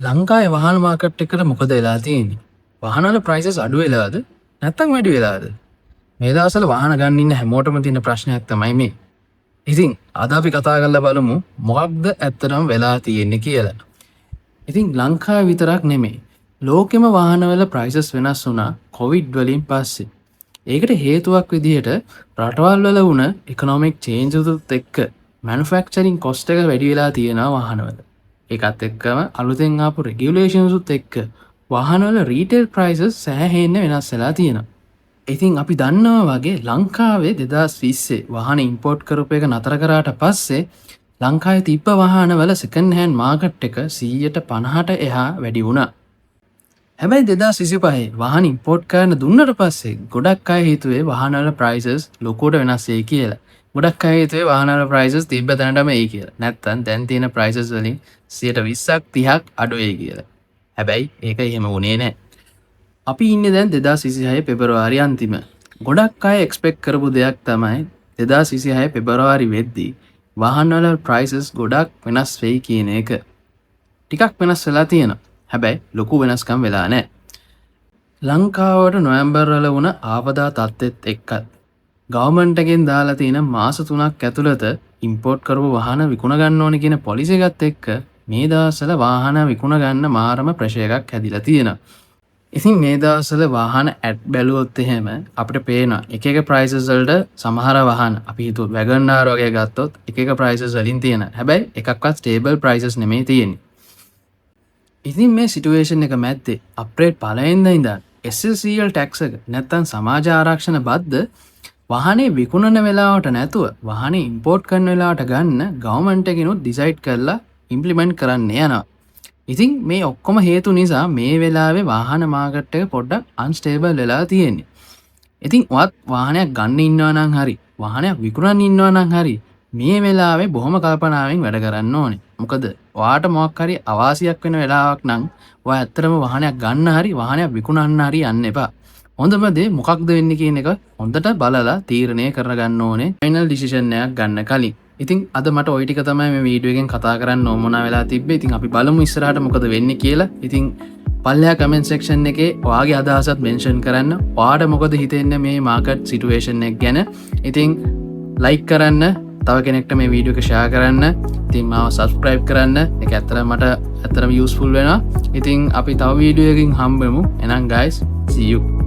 ලංකාවේ වාහන මාකට් එකට මොකද වෙලා තියෙන්නේ? වාහන වල ප්‍රයිසස් අඩු වෙලාද? නැත්නම් වැඩි වෙලාද? මේ දවස්වල වාහන ගන්න ඉන්න හැමෝටම තියෙන ප්‍රශ්නයක් තමයි මේ. ඉතින් අද අපි කතා කරලා බලමු මොකක්ද ඇත්තටම වෙලා තියෙන්නේ කියලා. ඉතින් ලංකාවේ විතරක් නෙමෙයි. ලෝකෙම වාහන වල ප්‍රයිසස් වෙනස් වුණා කොවිඩ් වලින් පස්සේ. ඒකට හේතුවක් විදිහට රටවල් වල වුණ ඉකොනොමික් චේන්ජස් උත් එක්ක මැනුෆැක්චරින් කොස්ට් එක වැඩි වෙලා තියෙනවා වාහනවල. ඒකත් එක්කම අලුතෙන් ආපු රෙගියුලේෂන්ස් උත් එක්ක වාහනවල රීටේල් ප්‍රයිසස් සෑහෙන්න වෙනස් වෙලා තියෙනවා. ඉතින් අපි දන්නවා වගේ ලංකාවේ 2020 වාහන ඉම්පෝර්ට් කරපු එක නතර කරාට පස්සේ ලංකාවේ තිබ්බ වාහනවල සෙකන්ඩ් හෑන්ඩ් මාකට් එක 150ට එහා වැඩි වුණා. හැබැයි 2025 වාහන ඉම්පෝර්ට් කරන්න දුන්නට පස්සේ ගොඩක් අය හිතුවේ වාහනවල ප්‍රයිසස් ලොකුවට වෙනස් වෙයි කියලා. ගොඩක් අය හිතුවේ වාහනවල ප්‍රයිසස් තිබ්බ තැනටම එයි කියලා. නැත්තම් දැන් තියෙන ප්‍රයිසස් වලින් 20%ක් 30ක් අඩු වෙයි කියලා. හැබැයි ඒක එහෙම වුණේ නැහැ. අපි ඉන්නේ දැන් 2026 පෙබරවාරි අන්තිම. ගොඩක් අය එක්ස්පෙක්ට් කරපු දෙයක් තමයි 2026 පෙබරවාරි වෙද්දී වාහනවල ප්‍රයිසස් ගොඩක් වෙනස් වෙයි කියන එක. ටිකක් වෙනස් වෙලා තියෙනවා. හැබැයි ලොකු වෙනස්කම් වෙලා නැහැ. ලංකාවට නොවැම්බර් වල වුණ ආපදා තත්ත්වෙත් එක්කත් ගවර්න්මන්ට් එකෙන් දාලා තියෙන මාස 3ක් ඇතුළත ඉම්පෝර්ට් කරපු වාහන විකුණ ගන්න ඕනේ කියන පොලිසි එකත් එක්ක මේ දවස්වල වාහන විකුණ ගන්න මාරම ප්‍රෙෂර් එකක් හැදිලා තියෙනවා. ඉතින් මේ දවස්වල වාහන ඇඩ් බැලුවොත් එහෙම අපිට පේනවා එක එක ප්‍රයිසස් වලට සමහර වාහන අපි හිතුව වැගන්ආර් වගේ ගත්තොත් එක එක ප්‍රයිසස් වලින් තියෙන. හැබැයි එකක්වත් ස්ටේබල් ප්‍රයිසස් නෙමෙයි තියෙන්නේ. ඉතින් මේ සිටුවේෂන් එක මැද්දේ අප්‍රේට් පළවෙනිදා ඉඳන් SLCL ටැක්ස් එක නැත්තම් සමාජ ආරක්ෂණ බද්ද වාහනේ විකුණන වෙලාවට නැතුව වාහනේ ඉම්පෝර්ට් කරන වෙලාවට ගන්න ගවර්න්මන්ට් එකකිනුත් ඩිසයිඩ් කරලා ඉම්ප්ලිමන්ට් කරන්න යනවා. ඉතින් මේ ඔක්කොම හේතු නිසා මේ වෙලාවේ වාහන මාකට් එක පොඩ්ඩක් අන්ස්ටේබල් වෙලා තියෙන්නේ. ඉතින් ඔයත් වාහනයක් ගන්න ඉන්නවා නම් හරි වාහනයක් විකුණන්න ඉන්නවා නම් හරි මේ වෙලාවේ බොහොම කල්පනාවෙන් වැඩ කරන්න ඕනේ. මොකද ඔයාට මොකක් හරි අවාසියක් වෙන වෙලාවක් නම් ඔයා ඇත්තටම වාහනයක් ගන්න හරි වාහනයක් විකුණන්න හරි යන්න එපා. හොඳම දේ මොකක්ද වෙන්නේ කියන එක හොඳට බලලා තීරණය කරගන්න ඕනේ ෆයිනල් ඩිසිෂන් එකක් ගන්න කලින්. ඉතින් අද මට ওই ටික තමයි මේ වීඩියෝ එකෙන් කතා කරන්න ඕන වෙලා තිබ්බේ. ඉතින් අපි බලමු ඉස්සරහට මොකද වෙන්නේ කියලා. ඉතින් පල්ලෙහා කමෙන්ට් සෙක්ෂන් එකේ ඔයාගේ අදහසත් මෙන්ෂන් කරන්න. ඔයාට මොකද හිතෙන්නේ මේ මාකට් සිටුේෂන් එක ගැන? ඉතින් ලයික් කරන්න, තව කෙනෙක්ට මේ වීඩියෝ එක ෂෙයා කරන්න, ඉතින් මාව සබ්ස්ක්‍රයිබ් කරන්න. ඒක ඇත්තටම මට ඇත්තටම යූස්ෆුල් වෙනවා. ඉතින් අපි තව වීඩියෝ එකකින් හම්බෙමු. එහෙනම් guys, see you.